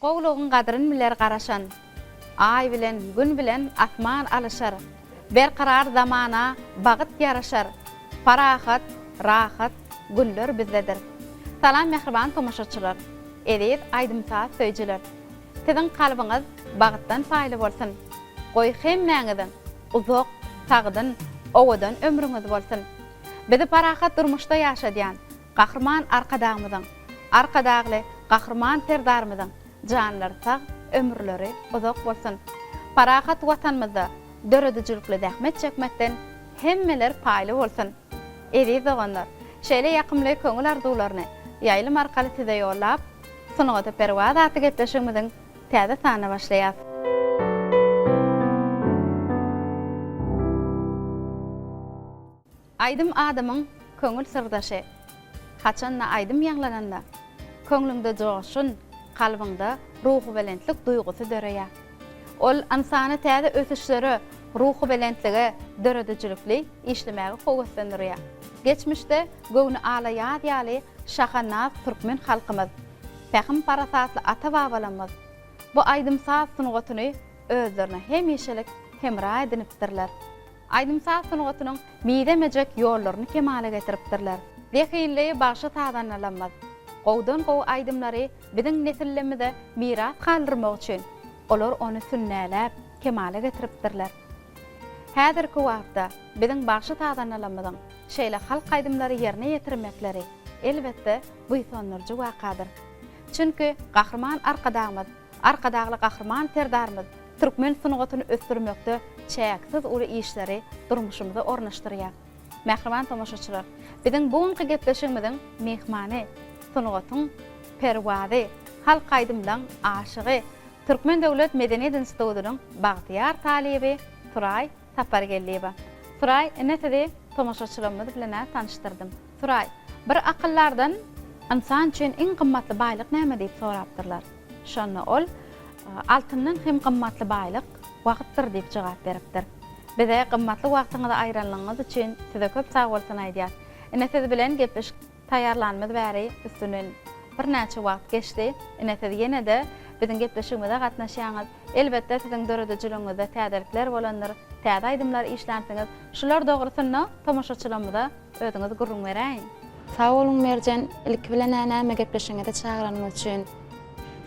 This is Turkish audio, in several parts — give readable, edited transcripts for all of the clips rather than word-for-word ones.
Gowlugyň gadryn biler garaşan, ay bilen, gün bilen atman alışar. Berqarar zamana bagyt yaraşar. Parahat, rahat günler bizdedir. Salam mehriban tomaşaçylar. Edip aýdymsa söýjeler. Siziň kalbyňyz bagytdan faýly bolsun. Goý hemmäňiziň uzak, tagdyn, owadan ömrüňiz bolsun. Bizi parahat durmuşda ýaşadýan gahrman arkadagymyzyň, arkadagly gahrman serdarmyzyň janlary sag, ömürleri uzak bolsun. Parahat watanymyzda döredijlikle zähmet çekmekden hemmeler paýly bolsun. Eri zaganlar, şeýle ýakymly köňül arzularyny ýaýlym arkaly size ýollap, sunuňyza perwaz aty gepleşigimiziň täze sany başlaýar. Aýdym adamyň köňül sirdaşy. Haçanna aýdym ýanglananda, köňlüňde joşun, kalbyňda ruhy belentlik duýgusy döreýär. Ol insany täze ösüşleri, ruhy belentligi, döredijlikli işlemäge fokuslanýar. Geçmişde göwni alaýar ýaly şahanaz türkmen halkymyz, pähim parasatly ata-babalarymyz bu aýdymsaz sunugatyny özlerine hem ýeşelik hem raý edinipdirler. Aýdymsaz sunugatynyň midemejek ýollaryny kemale getiripdirler. Dehilli başa tadanlanmaz. Gowdan-gow aýdymlary biziň nesillerimize miras galdyrmak üçin olar ony sünnäläp kemale getiripdirler. Häzirki wagtda biziň başa tadanlanmagyň şeýle halk aýdymlary ýerine ýetirmekleri elbetde buýsanlyrjy wakadyr. Çünki gahrman arkadagymyz, arkadagly gahrman serdarmyz türkmen sunugatyny ösdürmekde çäksiz uly işleri durmuşymyza ornaşdyrýar. Mehriban tomaşaçylar, biziň bugunky gepleşigimiziň mehmany, sunugatyň perwazy, halk aýdymlaryň aşygy, Türkmen Döwlet Medeniýet Institutunyň bagtyýar talibi Suray Sapargelliýewa. Suray, näsedi tomaşaçylarymyz bilen tanışdyrdym. Suray, bir akyllardan insan üçin iň gymmatly baýlyk näme diýip sorapdyrlar. Şonda ol, altyndan hem gymmatly baýlyk wagtdyr diýip jogap beripdir. Bize gymmatly wagtyňyzy aýranlygyňyz üçin size köp sag bolsun aýdýar. Näsedi bilen gepleşik taýýarlanmaz bäri üstünden bir näçe wagt geçdi. Näsedi ýene-de biziň gepleşigimizde gatnaşýaňyz, elbetde siziň döredijiligiňizde täzelikler bolanlar, täze aýdymlar işlänsiňiz. Şular dogrusyna tomaşaçylarymyza özüňiz gurrun beräýin. Sağ olun Mercan, ilk bilen näme gepleşiňizde çagyranyň üçin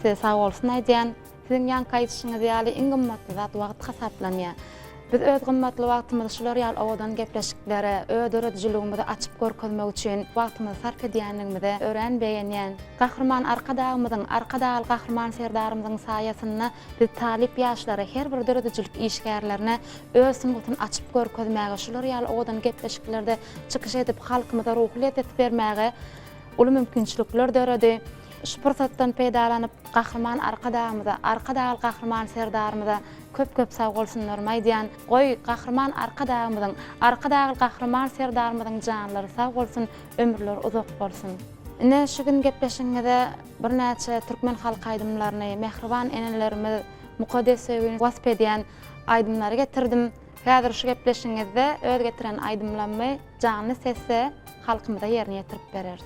size sağ bolsun aýdýan. Siziň ýan kaýdyşyňyz ýaly iň gymmatly zat wagt hasaplanýar. Biz öz gymmatly wagtymyzy şular ýaly owadan gepleşikleri, öz döredijligimizi açyp görkezmek üçin wagtymyzy sarf edýänligimizi öğrenbeýänýän. Gahrman arkadagymyzyň, arkadagy gahrman serdarymyzyň saýasyna biz talip ýaşlary her bir döredijilik işgärlerine öz sunugatyny açyp görkezmäge, şular ýaly owadan gepleşiklerde çykyş edip halkymyza ruhly etip bermäge uly mümkinçilikler döredi. Şu pursatdan peýdalanyp gahrman arkadagymyza, arkadagy gahrman serdarymyza köp sag bolsunlar maýdýan. Goý gahrman arkadagymyzyň, arkadagy gahrman serdarymyzyň janlary sag bolsun, ömürleri uzak bolsun. Ine şu gün gepleşiňizde bir näçe türkmen halk aýdymlaryny, mehriban enelerimiz mukaddes söýgüni wasp edýän aýdymlary getirdim. Häzir şu gepleşiňizde öz getiren aýdymlamy janly sesle halkymyza ýerine ýetirip bereriz.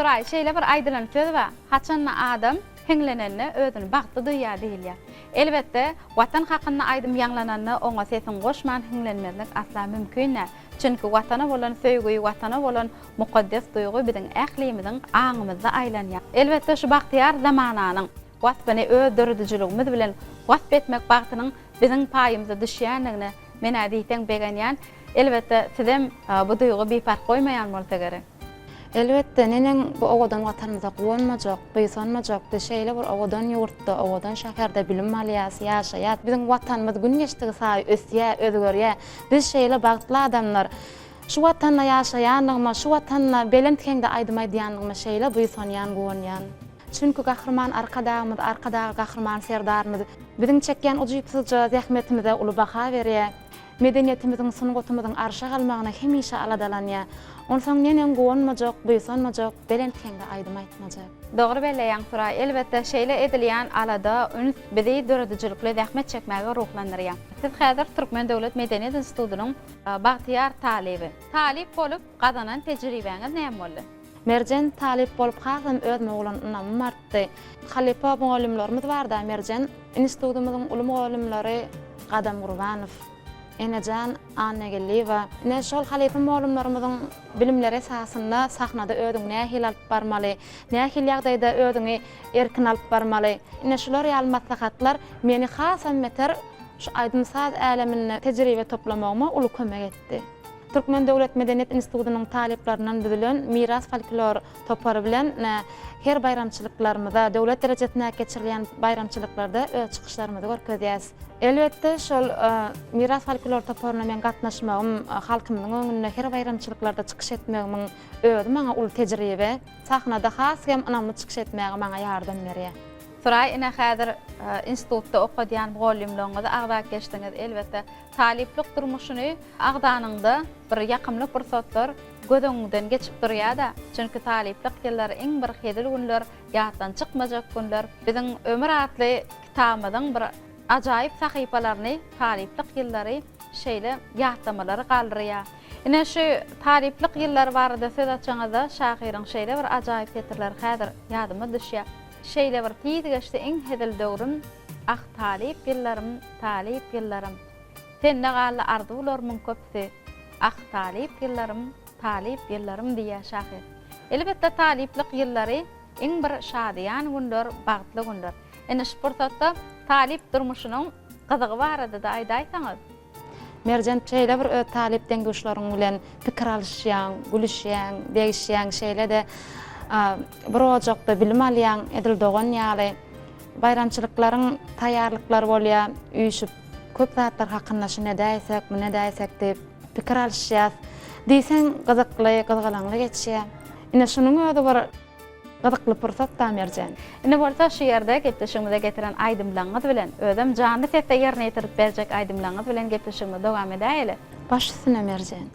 Suray şeýle bir aýdylan söz bar. Haçan adam heňlenenne özüni bagtly duýýar diýilýär. Elbetde watan hakynda aýdym ýanglananna oňa sesin goşman heňlenmezlik asla mümkin näme. Çünki watana bolan söýgüi, watana bolan mukaddes duýgy biziň ählimizin aňymyzda aýlanýar. Elbetde şu bagtyar zamananyň watpany öldürüjüligimiz bilen watp etmek bagtynyň biziň paýymyza düşýänligine men aýdyň beganýan. Elbetde sizem bu duýgy bir fark goýmaýan bolsa gerek. Elbette nenen bu owadan watanymyza gowanmajak, beýsanmajak şeýle bir owadan ýurtda, owadan şäherde bilim alýas, ýaşaýat. Biziň watanymyz gün geçdigi saý ösýär, özgörýär. Biz şeýle bagtly adamlar şu watanda ýaşaýanlygyma, şu watanda belentkeňde aýdymaý diýanlygyma şeýle beýsanýan, gowanýan. Çünki gahrman arkadagymyz, arkadagy gahrman serdarymyz biziň çekýän ujypsyzja zähmetimize uly baha berýär. Medeniýetimiziň sungatymyzyň arşa galmagyna hemişe aladalanýar. Onsoň nenen gowanmajak, beýsanmajak, belentkeňde aýdym aýtmajak. Dogry belleýän Suray. Elbetde şeýle edilýän alada üns bizi döredijlikle zähmet çekmäge ruhlandyrýar. Siz häzir Türkmen Döwlet Medeniýet Institutynyň bagtyar talibi. Talip bolup gazanan tejribeňiz näme boldy? Merjen talip bolup hasam özüme bolan ynamy artdy. Halipa mugallimlerimiz barda. Merjen institutymyzyň uly mugallimleri Gadam Gurbanow, Enejan Annegeliwa. Ne şol halipa mugallimlerimizin bilimleri esasında sahnada ödüň nähil alyp barmaly, nähil ýagdaýda ödüňi erkin alyp barmaly. Ne şolar ýaly maslahatlar meni hasam meter şu aýdymsaz äleminde tejribe toplamagma uly kömek etdi. Türkmen Döwlet Medeniýet Institutynyň taliplerinden bilen miras folklor topary bilen her bayramçylyklarymyzda, döwlet derejesinde geçirilýän bayramçylyklarda öz çykyşlarymyzy görkezýäs. Elbetde şol miras folklor toparyna men gatnaşmagym, halkymyň öňünde her bayramçylyklarda çykyş etmegimiň özi maňa uly tejribe, sahnada has hem anamy çykyş etmäge maňa ýardam berýär. Suray ine häzir institutda okudýan mugallimleriňiz agda geçdiňiz. Elbetde taliplik durmuşyny agdanynda bir ýakymlyk fursatlar gödüňden geçip durýar-da. Çünki taliplik ýyllary iň bir hedil günler, ýatdan çykmajak günler. Biziň ömür atly kitabymyzyň bir ajaýyp sahypalaryny taliplik ýyllary şeýle ýatdamalary galdyrýar. Ine şu taliplik ýyllary barada söz açaňyzda şahyryň şeýle bir ajaýyp getirler häzir ýadyma düşýär. Şeýle bir tiýdi geçdi iň hedil döwrüm, ah talip ýyllarym. Sende galy arzularymyň köpsi, ah talip ýyllarym diýär şahyr. Elbetde taliplik ýyllary iň bir şadyan günler, bagtly günler. Ene şu fursatda talip durmuşynyň gyzygy barada da aýdaýsaňyz. Merjen şeýle bir öz talip deňgeşleriň bilen pikir alýan, gülüşýän, degişýän şeýle de bir ojakda bilim alýan, edil dogan ýaly bayramçylyklaryň taýýarlyklary bolýar, üýşüp köp zatlar hakynda şu ne däýsek diýip pikir alýar. Diýseň gyzykly, gyzgalaňly geçýär. Ine şunuň özi bir gyzykly fursat da Merjen. Ine bolsa şu ýerde gepleşigimize getiren aýdymlaryňyz bilen özüm janly sesde ýerine ýetirip berjek aýdymlaryňyz bilen gepleşigimize dowam edäýeli. Baş üstüne Merjen.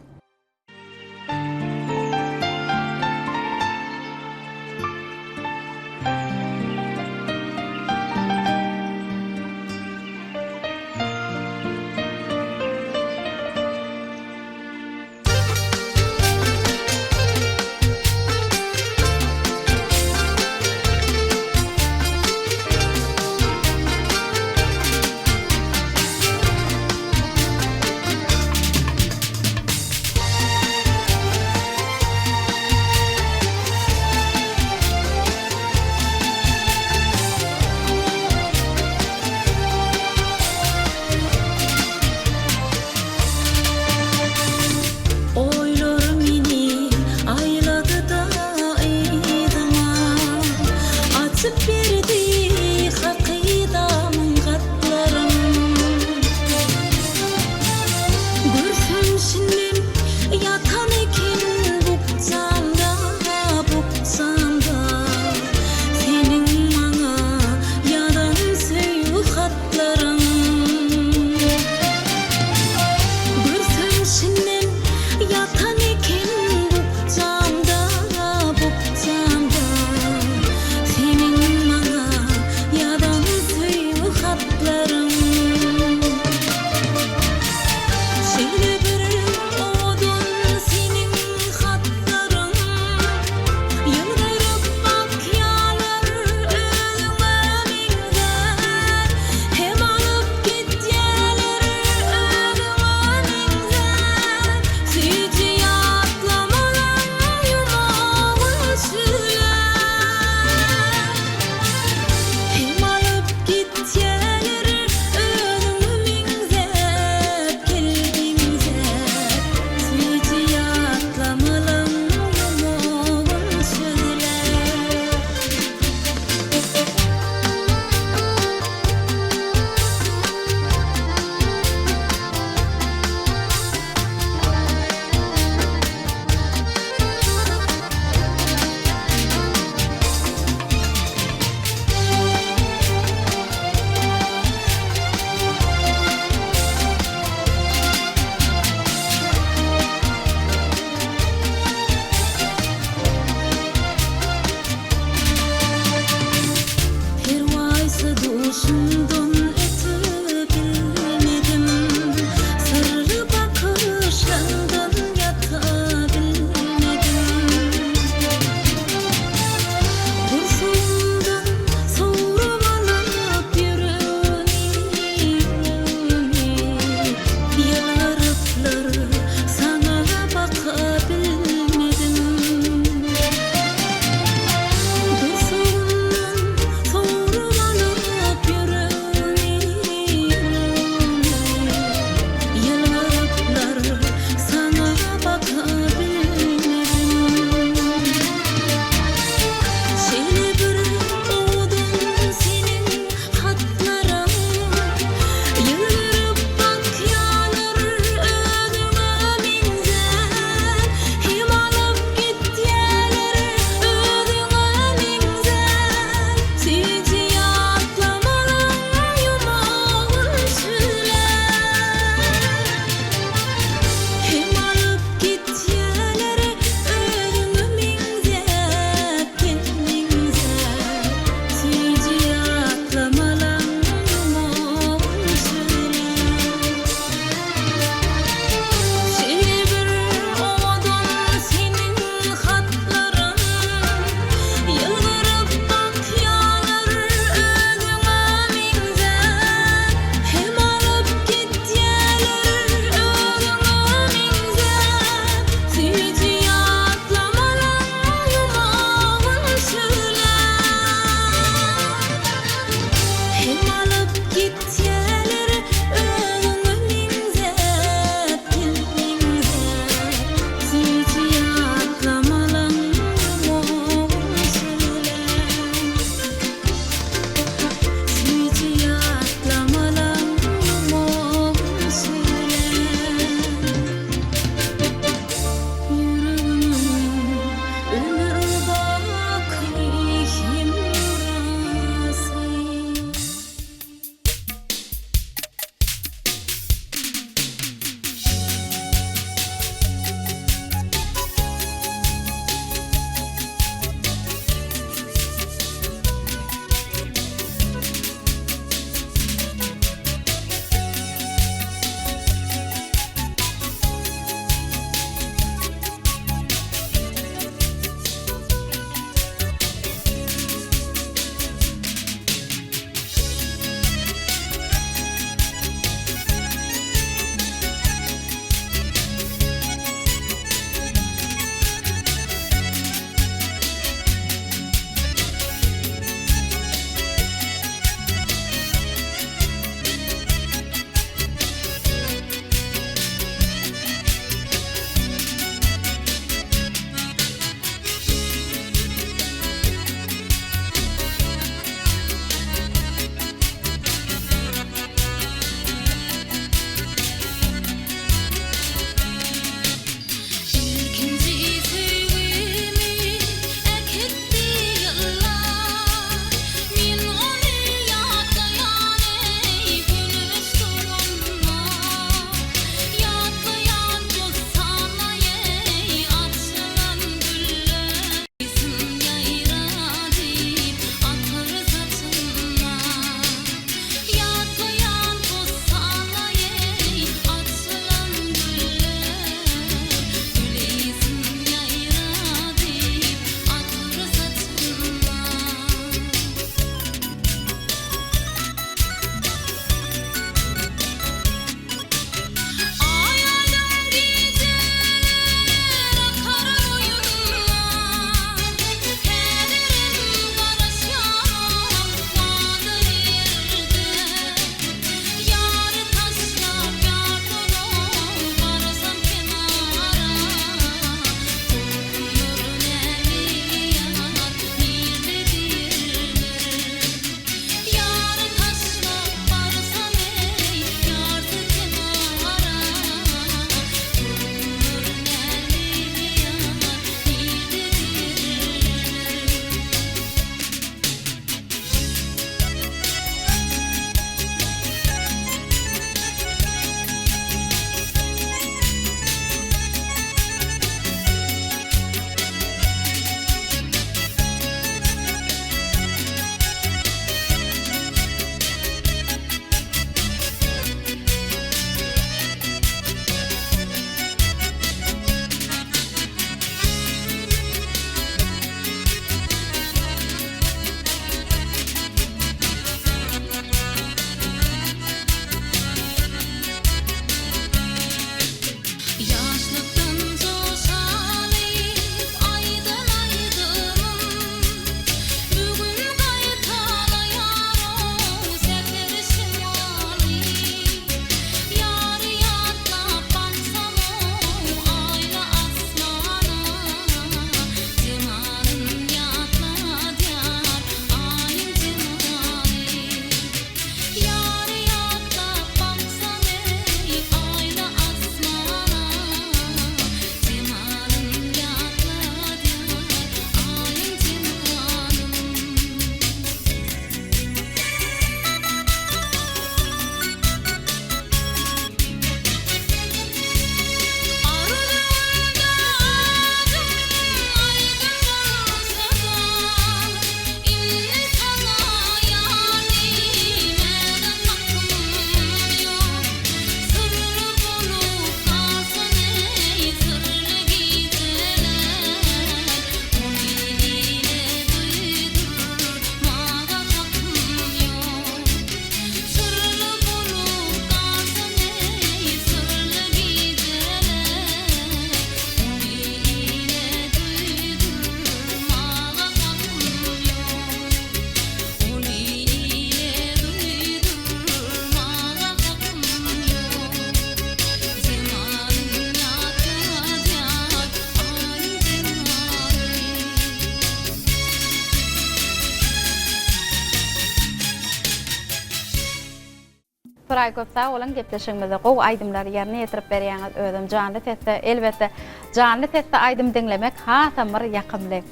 Suray köpsa olan gepleşigimizde gow aýdymlary ýerine ýetirip berýäňiz özüm janly sesde elbetde janly sesde aýdym dinlemek hasam bir ýakymly.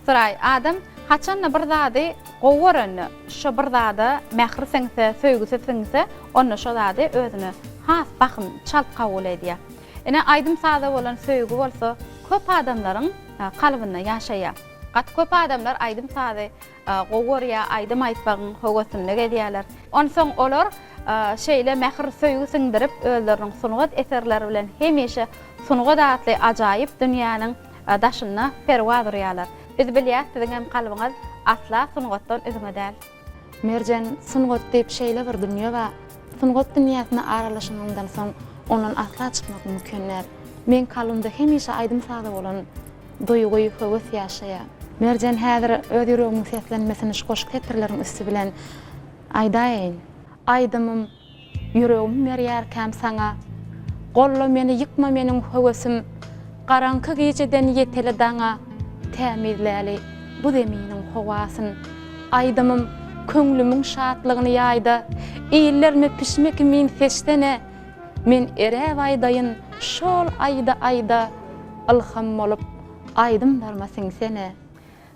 Suray adam haçan bir zady gowwaryny şu bir zady mähri seňse söýgüsi seňse onu şu zady özüne has bakym çalp kabul edýär. Ene aýdym sada bolan söýgü bolsa köp adamlaryň kalbyna ýaşaýar. Gat köp adamlar aýdym sady gowwarya aýdym aýtpagyň höwesinde gelýärler. Onsoň olar şeýle mähri söýgü siňdirip özleriniň sunugat eserleri bilen hemişe sunugat atly ajaýyp dünýäniň daşyna perwa durýarlar. Biz bilýär siziň kalbyňyz asla sunugatdan özüňe däl. Merjen sunugat diýip şeýle bir dünýä we sunugat dünýäsine aralaşandan soň ondan asla çykmak mümkin. Men kalbymda hemişe aýdym sady bolan duyguy höwes ýaşaýar. Merjen häzir öz ýüregiň seslenmesini şoşuk tetirleriň üstü bilen aýdaýyn. Aýdymym, ýüregim merýärkäm saňa. Golla meni ýykma meniň höwesim. Garanky geceden ýeteli daňa tämirläli bu deminiň howasyn. Aýdymym, köňlümiň şatlygyny ýaýda. Eýillerime pişmek min seçdene. Men eräp aýdaýyn şol aýda ilham bolup aýdym darmasyň sene.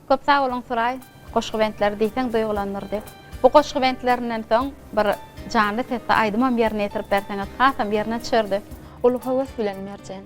Köp sag bolan Suray, goşgy bentler diýseň duýgulanyrdy. Bu goşgy bentlerinden soň bir janly sesde aýdymam ýerine ýetirip berseňiz hasam ýerine çyrdy. Ol höwes bilen Merjen.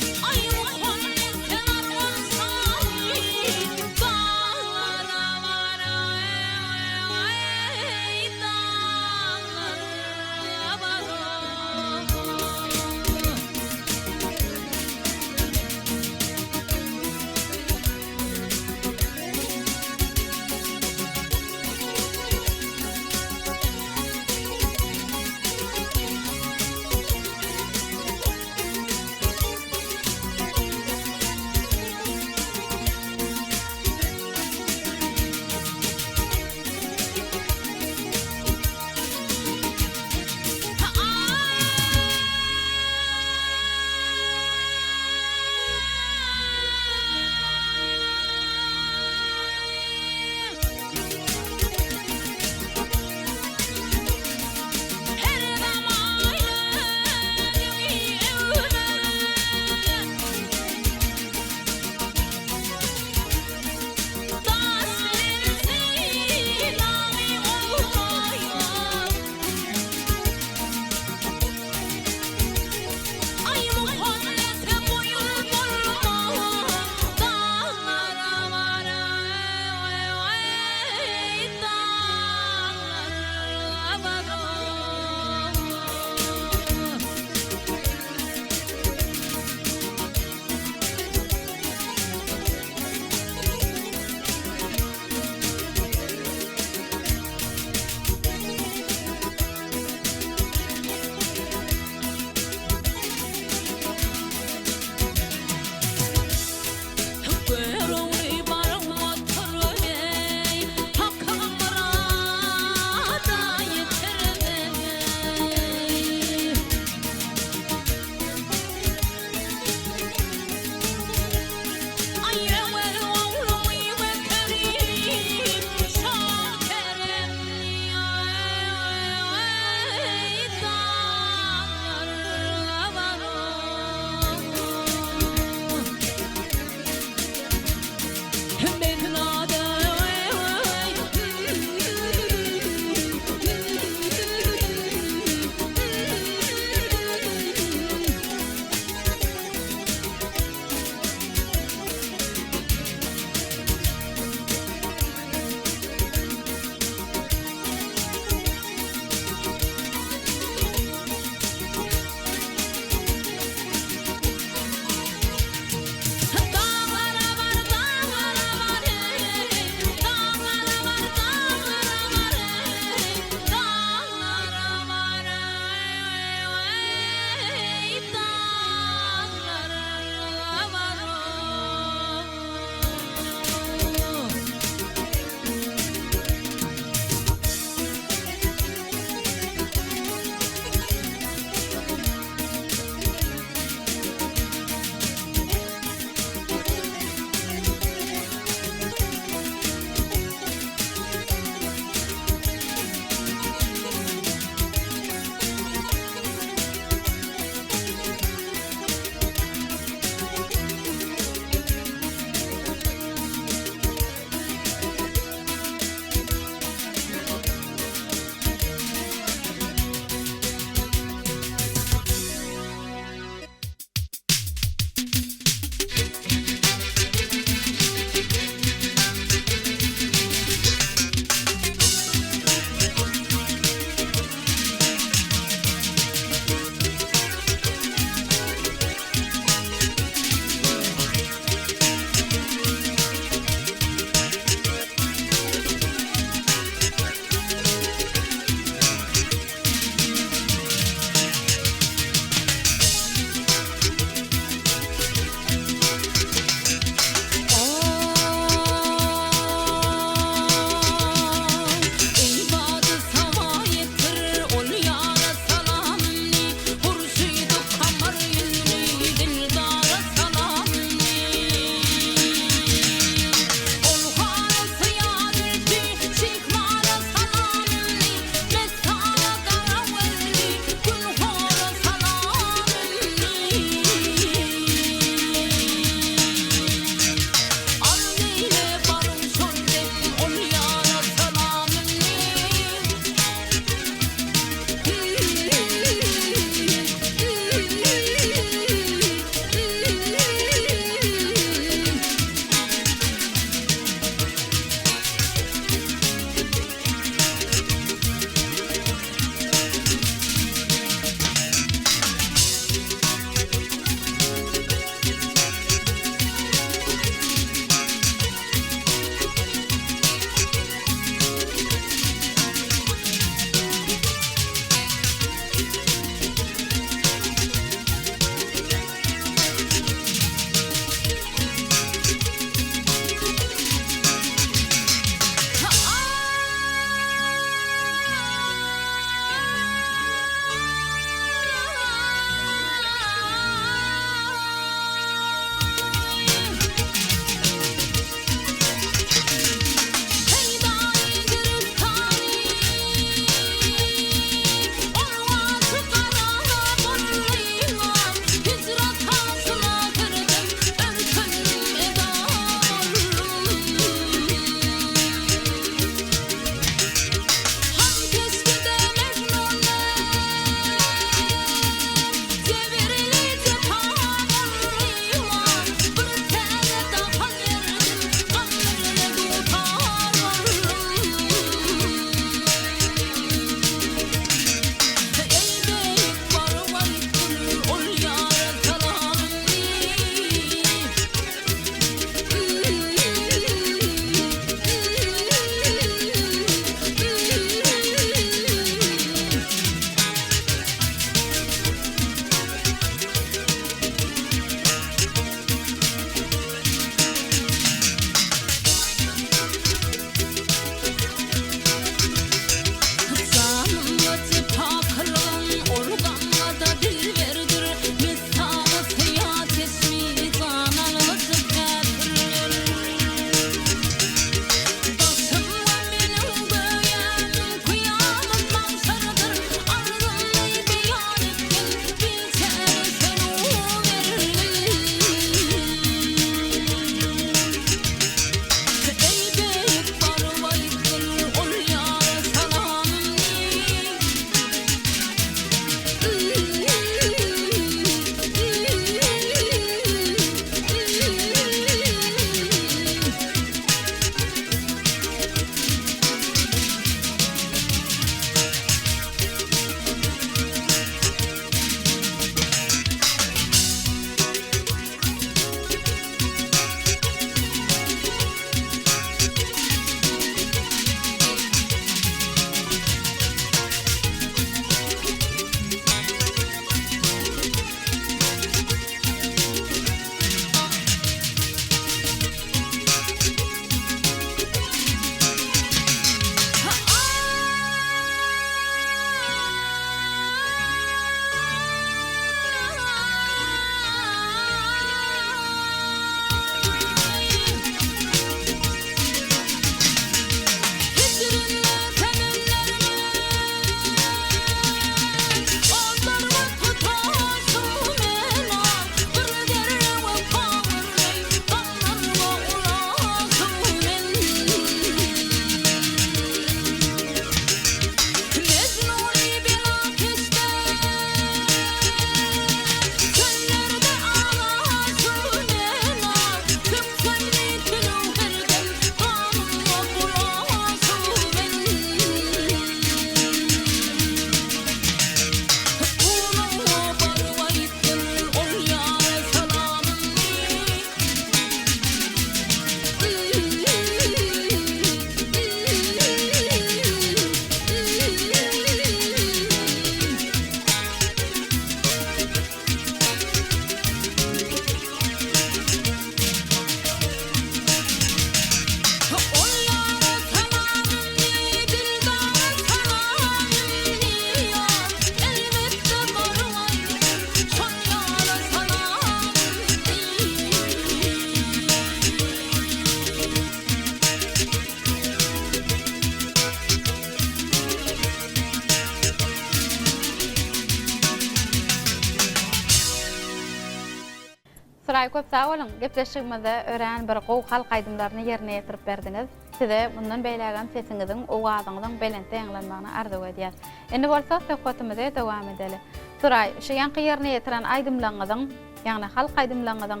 Suray köp sağ bolun. Gepleşigimizde ören bir gow halk aýdymlaryny ýerine ýetirip berdiňiz. Size bundan beýlägem sesiňiziň, owazyňyzyň belente ýanglanmagyny arzu edýär. Endi bolsa söhbetimize dowam edeli. Suray, şu ýanky ýerine ýetiren aýdymlaryňyzyň, ýagny halk aýdymlarynyň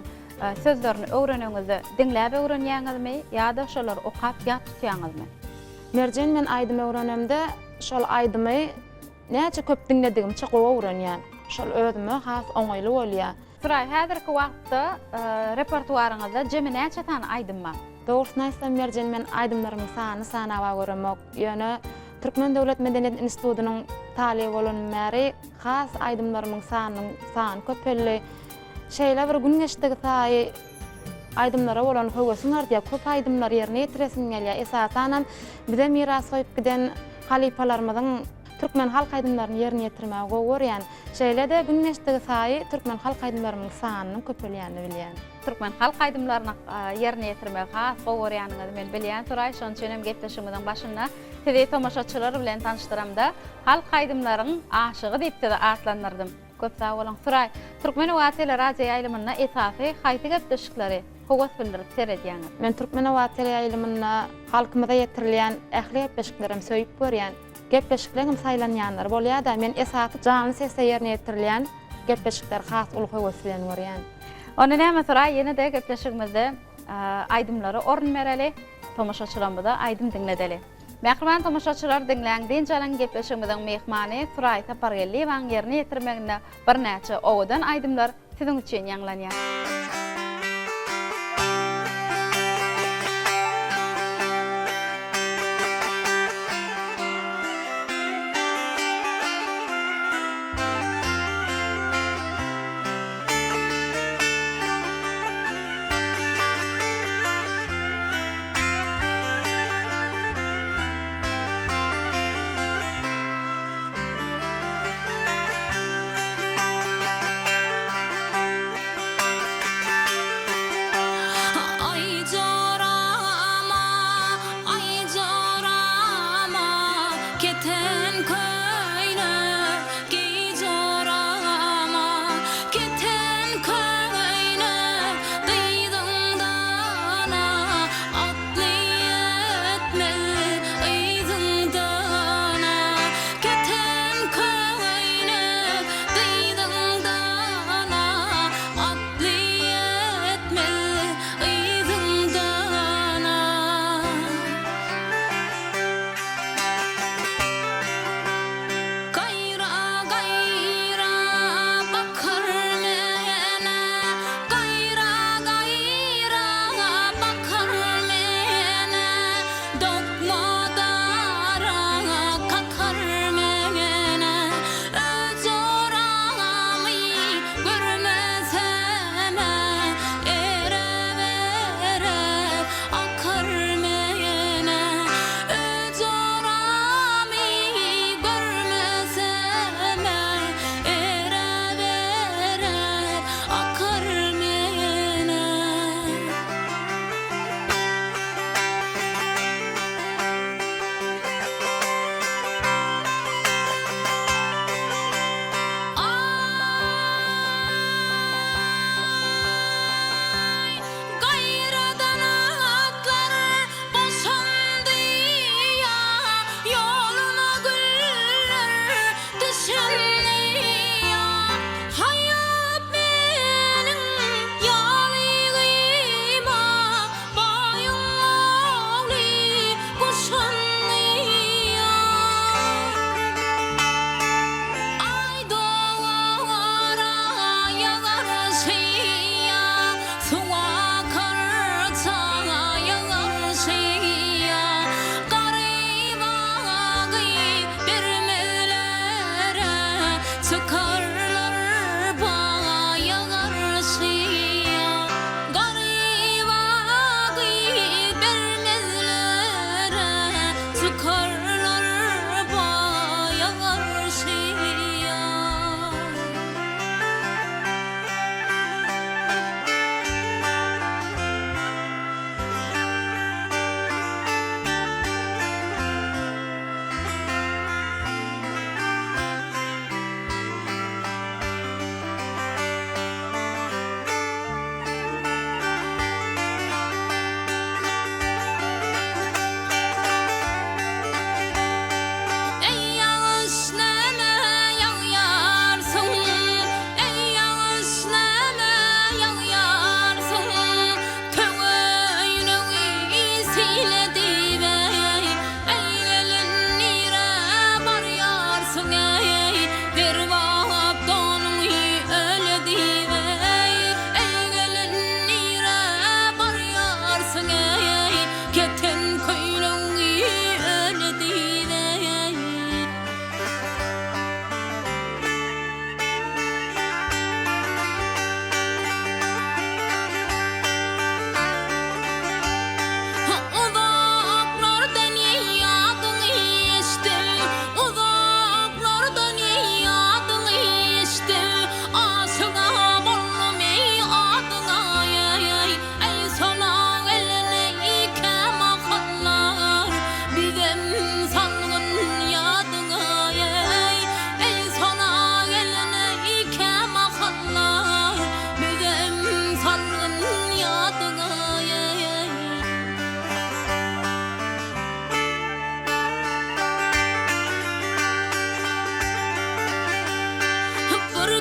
sözlerini öwreneňizde diňläp öwrenýäňizmi ýa-da şolar okap ýat tutýaňyzmy? Merjen men aýdym öwrenemde şol aýdymy näçe köp diňledigim çok öwrenýän. Şol özüme has oňaýly bolýar. Suray, häzirki wagtda repertuaryňyzda jemy näçe tane aýdym bar? Doğrusyny aýtsam Merjen men aýdymlarymy sanaba göremok. Ýöne Türkmen Döwlet Medeniýet Institutynyň talyby bolan märi has aýdymlarymyň sany köpelli. Şeýle bir gün geçdigi saý aýdymlara bolan höwesem artýar. Köp aýdymlar ýerine ýetiresim gelýär. Esasanam bize miras goýup giden halipalarymyzyň Türkmen halk aýdymlaryny ýerine ýetirmäge gowurýan. Şeýle de gün geçdigi saý Türkmen halk aýdymlarynyň sanynyň köpelýänini bilýän. Türkmen halk aýdymlaryny ýerine ýetirmäge has gowurýanyňyzy men bilýän. Suray, şoň üçin hem gepleşigimiziň başynda sizi tomaşaçylar bilen tanıştyramda halk aýdymlaryň aşygy diýip de atlandyrdym. Köp sağ bolun. Suray, Türkmen Owatly radio ýaýlymyna esasy haýsy gepleşikleri howas bildirip seredýäňiz? Men Türkmen Owatly ýaýlymyna halkymyza ýetirilýän ähli gepleşiklerimi söýüp görýän. Gepleşiklerim saýlanýanlar bolýar da men esasy canly sesle ýerine ýetirilýän gepleşikler has uly howas bilen görýän. Onu näme Suray, ýene de gepleşigimizde aýdymlary orun bereli, tomaşaçylarymyza aýdym diňledeli. Mähriman tomaşaçylar diňläňden jalan gepleşigimiziň mehmany Suray Tapargelli waň ýerine ýetirmeginde bir näçe owadan aýdymlar siziň üçin ýanglanýar.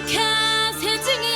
kez hecin